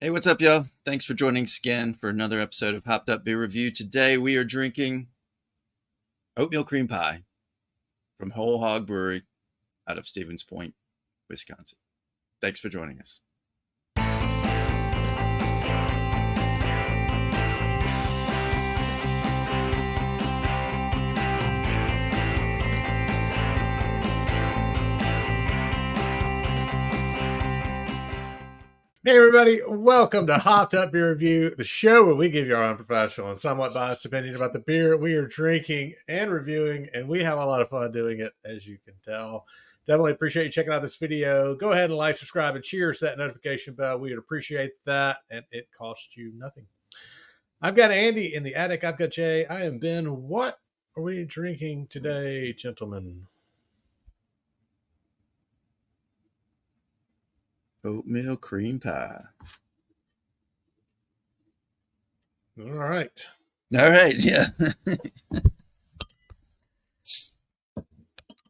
Hey, what's up, y'all? Thanks for joining us again for another episode of Hopped Up Beer Review. Today we are drinking oatmeal cream pie from Whole Hog Brewery out of Stevens Point, Wisconsin. Thanks for joining us. Hey everybody, welcome to Hopped Up Beer Review, the show where we give you our unprofessional and somewhat biased opinion about the beer we are drinking and reviewing, and we have a lot of fun doing it, as you can tell. Definitely appreciate you checking out this video. Go ahead and like, subscribe, and cheers that notification bell. We would appreciate that, and it costs you nothing. I've got Andy in the attic. I've got Jay. I am Ben. What are we drinking today, gentlemen? Oatmeal cream pie. All right. All right, yeah.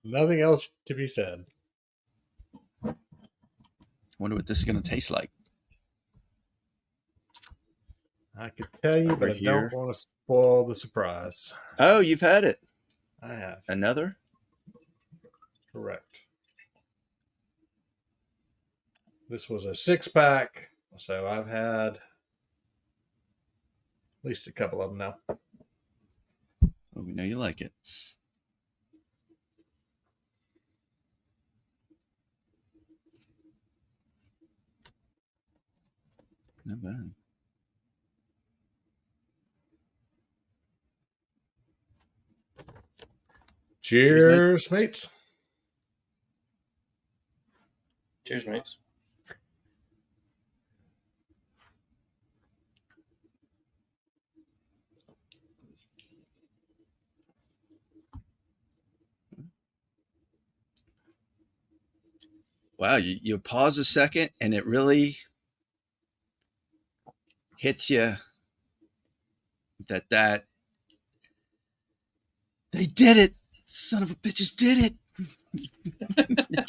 Nothing else to be said. Wonder what this is going to taste like. I could tell you, but I don't want to spoil the surprise. Oh, you've had it. I have. Another? Correct. This was a 6-pack, so I've had at least a couple of them now. Well, we know you like it. Not bad. Cheers, mates. Cheers, mates. Wow, you pause a second and it really hits you that they did it. Son of a bitches did it. You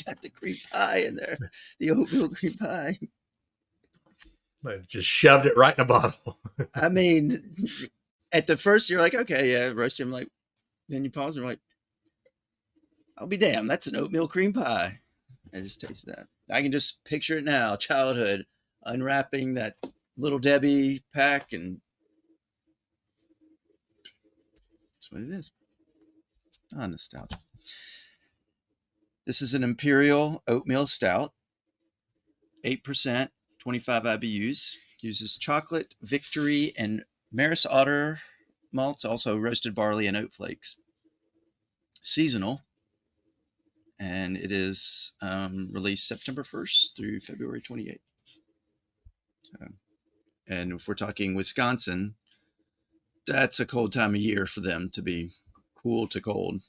got the cream pie in there, the oatmeal cream pie. I just shoved it right in a bottle. I mean, at the first you're like, okay, yeah, roast him. Like, then you pause and you're like, I'll be damned, that's an oatmeal cream pie. I just tasted that. I can just picture it now, childhood, unwrapping that Little Debbie pack, and that's what it is. Ah, nostalgia. This is an Imperial Oatmeal Stout, 8%, 25 IBUs. Uses chocolate, victory, and Maris Otter malts, also roasted barley and oat flakes. Seasonal, and it is released September 1st through February 28th. So, and if we're talking Wisconsin, that's a cold time of year for them to be cool to cold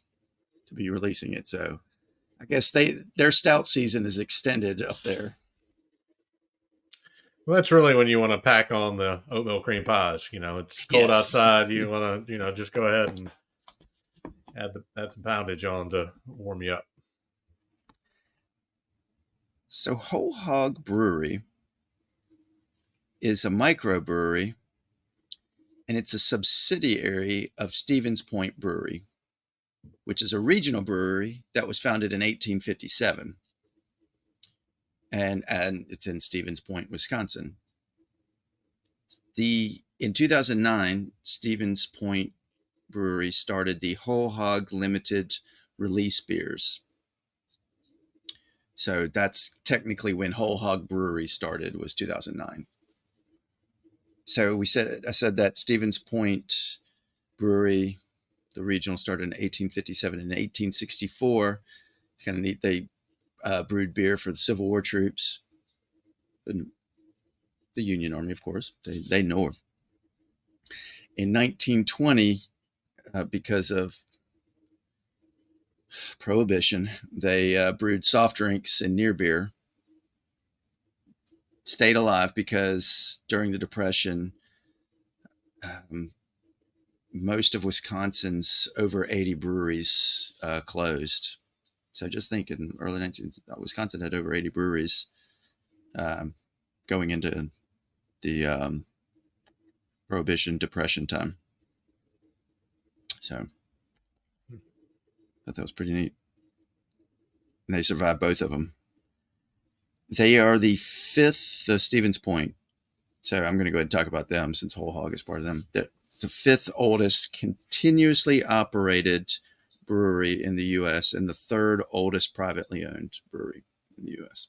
to be releasing it. So I guess their stout season is extended up there. Well, that's really when you want to pack on the oatmeal cream pies. You know, it's cold outside. You want to, just go ahead and add some poundage on to warm you up. So Whole Hog Brewery is a microbrewery, and it's a subsidiary of Stevens Point Brewery, which is a regional brewery that was founded in 1857. And it's in Stevens Point, Wisconsin. In 2009, Stevens Point Brewery started the Whole Hog Limited Release beers. So that's technically when Whole Hog Brewery started, was 2009. So I said that Stevens Point Brewery, the regional, started in 1857. In 1864, it's kind of neat. They brewed beer for the Civil War troops, the Union Army, of course. They North. In 1920, because of Prohibition, they brewed soft drinks and near beer. Stayed alive because during the Depression, most of Wisconsin's over 80 breweries closed. So just think, in early Wisconsin had over 80 breweries going into the Prohibition Depression time. So I thought that was pretty neat. And they survived both of them. They are the fifth, Stevens Point. So I'm going to go ahead and talk about them since Whole Hog is part of them. It's the fifth oldest continuously operated brewery in the U.S. and the third oldest privately owned brewery in the U.S.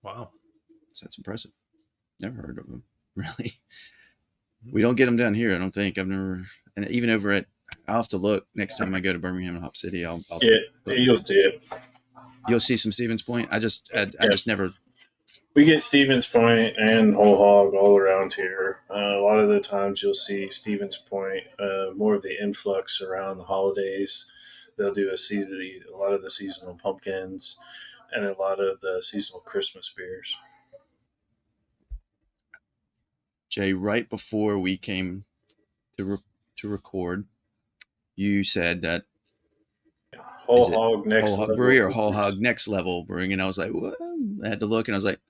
Wow. So that's impressive. Never heard of them, really. We don't get them down here, I don't think. I've never, and even over at, I'll have to look next time I go to Birmingham and Hop City. I'll You'll see it. You'll see some Stevens Point. I just never. We get Stevens Point and Whole Hog all around here. A lot of the times you'll see Stevens Point, more of the influx around the holidays. They'll do a lot of the seasonal pumpkins and a lot of the seasonal Christmas beers. Jay, right before we came to record, you said that Whole Hog Next Whole Hog Level Brewery or Whole Hog Next Level Brewing, and I was like, what? I had to look, and I was like,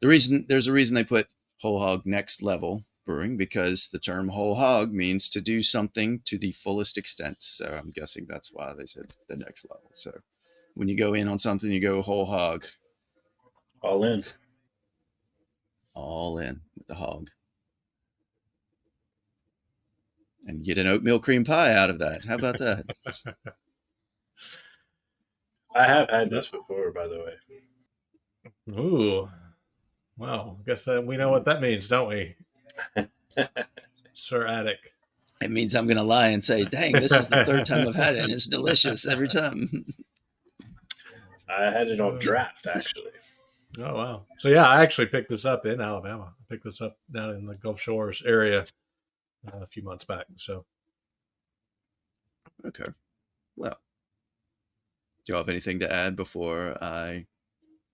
there's a reason they put Whole Hog Next Level Brewing, because the term whole hog means to do something to the fullest extent. So I'm guessing that's why they said the next level. So when you go in on something, you go whole hog. All in. All in with the hog. And get an oatmeal cream pie out of that. How about that? I have had this before, by the way. Ooh. Well, I guess we know what that means, don't we? Sir Attic. It means I'm going to lie and say, dang, this is the third time I've had it, and it's delicious every time. I had it on draft, actually. Oh, wow. So, yeah, I actually picked this up in Alabama. I picked this up down in the Gulf Shores area a few months back. So, okay. Well, do you have anything to add before I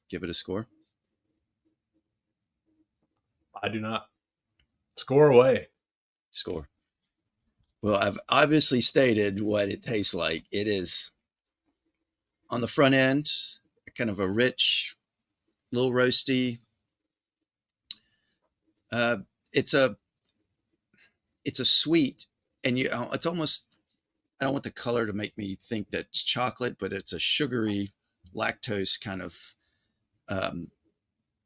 give it a score? I do not. Score away. Score. Well, I've obviously stated what it tastes like. It is on the front end, kind of a rich, little roasty. It's a sweet, and it's almost, I don't want the color to make me think that it's chocolate, but it's a sugary, lactose kind of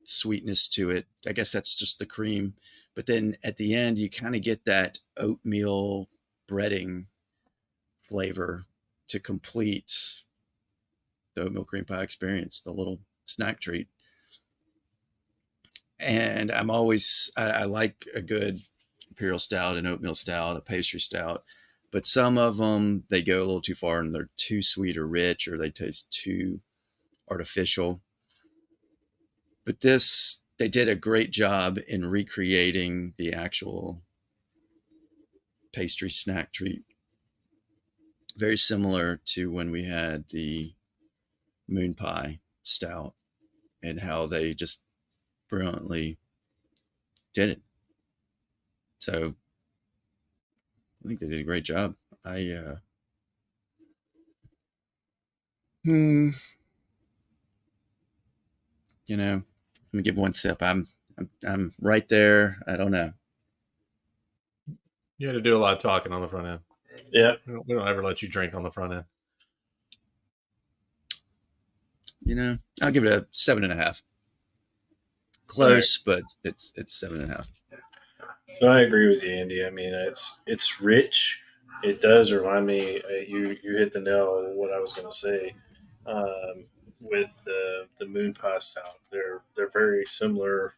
sweetness to it. I guess that's just the cream. But then at the end, you kind of get that oatmeal breading flavor to complete the oatmeal cream pie experience, the little snack treat. And I like a good Imperial Stout, an oatmeal stout, a pastry stout. But some of them, they go a little too far and they're too sweet or rich, or they taste too artificial. But this, they did a great job in recreating the actual pastry snack treat. Very similar to when we had the moon pie stout and how they just brilliantly did it. So I think they did a great job. You know, let me give one sip. I'm right there. I don't know. You had to do a lot of talking on the front end. Yeah. We don't ever let you drink on the front end. You know, I'll give it a 7.5. Close, but it's 7.5. So I agree with you, Andy. I mean, it's rich. It does remind me. You hit the nail on what I was going to say. With the moon pie stout, they're very similar.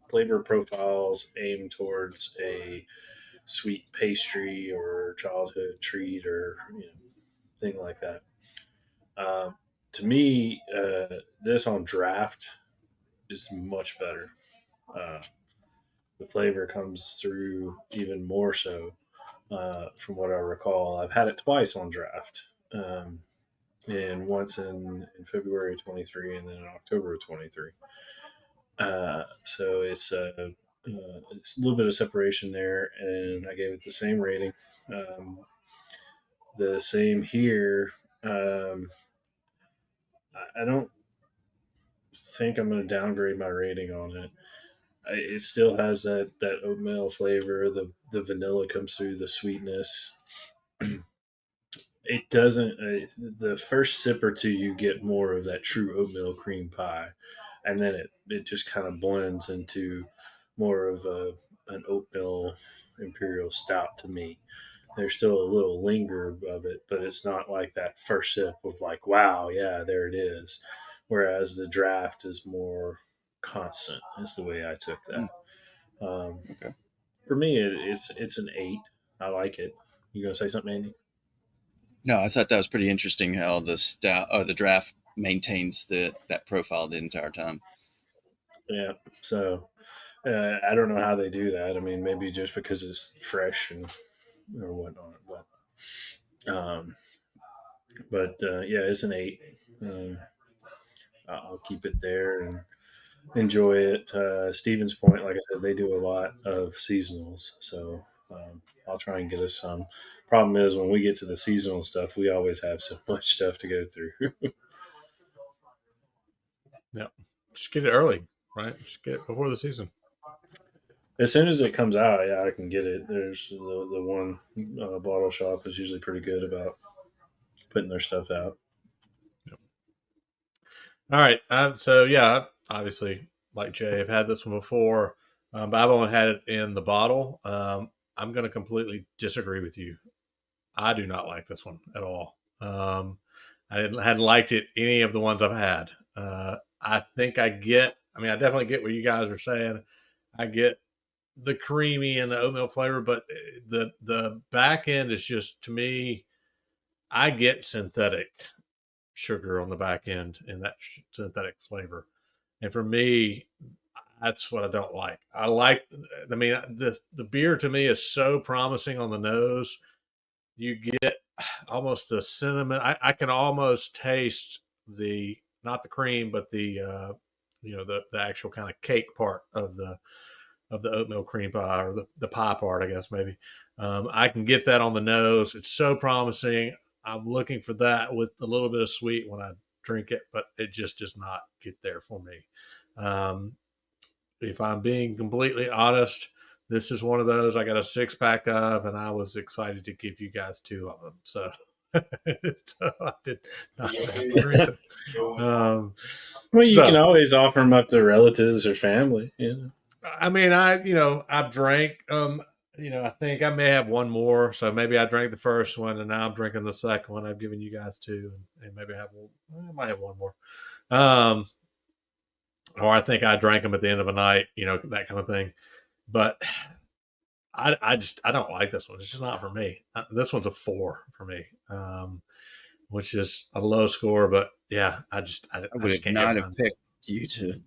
Flavor profiles aimed towards a sweet pastry or childhood treat or thing like that. To me, this on draft is much better. Uh, the flavor comes through even more so, from what I recall. I've had it twice on draft, and once in February of 23 and then in October of 23. So it's a little bit of separation there, and I gave it the same rating. The same here. I don't think I'm going to downgrade my rating on it. it still has that oatmeal flavor. The vanilla comes through, the sweetness. It doesn't. The first sip or two, you get more of that true oatmeal cream pie, and then it just kind of blends into more of an oatmeal imperial stout to me. There's still a little linger of it, but it's not like that first sip of like, wow, yeah, there it is. Whereas the draft is more constant. Is the way I took Mm, that. Um, okay. for me, it's an 8. I like it. You gonna say something, Andy? No, I thought that was pretty interesting how the stout or the draft maintains that profile the entire time. Yeah. So I don't know how they do that. I mean, maybe just because it's fresh and or whatnot. Um, but yeah, it's an 8. Um, I'll keep it there and enjoy it. Stevens Point, like I said, they do a lot of seasonals, so I'll try and get us some. Problem is, when we get to the seasonal stuff, we always have so much stuff to go through. Yeah, just get it early, right? Just get it before the season. As soon as it comes out, yeah, I can get it. There's the one bottle shop is usually pretty good about putting their stuff out. All right. So yeah, obviously, like Jay, I've had this one before, but I've only had it in the bottle. I'm going to completely disagree with you. I do not like this one at all. Hadn't liked it any of the ones I've had. I think I get. I mean, I definitely get what you guys are saying. I get the creamy and the oatmeal flavor, but the back end is just, to me, I get synthetic sugar on the back end and that synthetic flavor. And for me, that's what I don't like. I mean, the beer to me is so promising on the nose. You get almost the cinnamon. I can almost taste not the cream, but the actual kind of cake part of the oatmeal cream pie, or the pie part, I guess maybe. I can get that on the nose. It's so promising. I'm looking for that with a little bit of sweet when I drink it, but it just does not get there for me. Um, if I'm being completely honest, this is one of those I got a 6-pack of, and I was excited to give you guys 2 of them. So, so I did not have to drink them. Well, you can So always offer them up to relatives or family. I mean, I've drank. I think I may have one more. So maybe I drank the first one, and now I'm drinking the second one. I've given you guys 2, and maybe I might have one more. Um, or I think I drank them at the end of the night. That kind of thing. But I don't like this one. It's just not for me. This one's a 4 for me, which is a low score. But yeah, I I would just have can't get not have behind. picked you to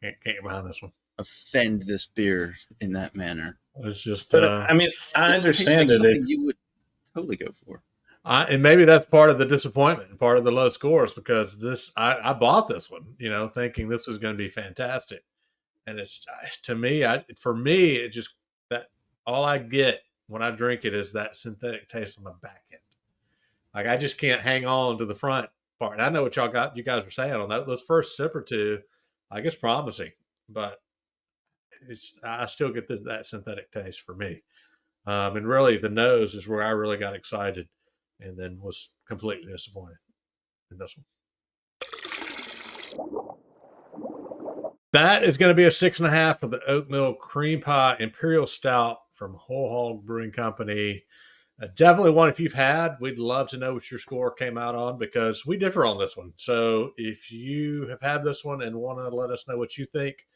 Can't get behind this one. offend this beer in that manner. It's just. But I mean, I This tastes like understand it. something you would totally go for. And maybe that's part of the disappointment, part of the low scores, because I bought this one, thinking this was going to be fantastic, and it's to me, for me, it just that all I get when I drink it is that synthetic taste on the back end. Like I just can't hang on to the front part. And I know what you guys were saying on that. Those first sip or two, like it's promising, but I still get that synthetic taste for me. And really, the nose is where I really got excited, and then was completely disappointed in this one. That is going to be a 6.5 for the oatmeal cream pie Imperial Stout from Whole Hog Brewing Company. Definitely one if you've had. We'd love to know what your score came out on, because we differ on this one. So if you have had this one and want to let us know what you think,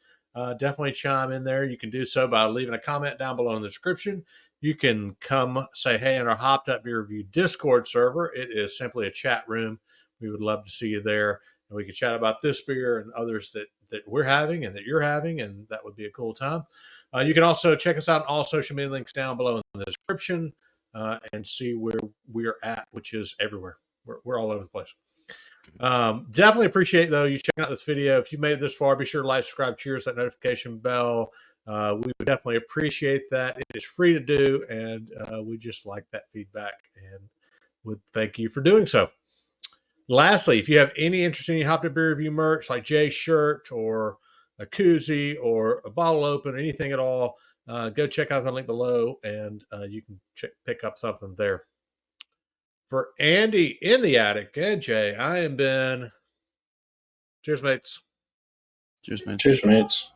definitely chime in there. You can do so by leaving a comment down below in the description. You can come say hey in our Hopped Up Beer Review Discord server. It is simply a chat room. We would love to see you there, and we can chat about this beer and others that we're having and that you're having, and that would be a cool time. You can also check us out on all social media links down below in the description, and see where we're at, which is everywhere. We're all over the place. Definitely appreciate, though, you checking out this video. If you made it this far, be sure to like, subscribe, cheers, that notification bell. We would definitely appreciate that. It is free to do, and we just like that feedback, and would thank you for doing so. Lastly, if you have any interest in any Hopped Up Beer Review merch, like Jay's shirt or a koozie or a bottle opener, anything at all, go check out the link below, and you can pick up something there. For Andy in the attic and Jay, I am Ben. Cheers, mates. Cheers, man. Cheers, mates.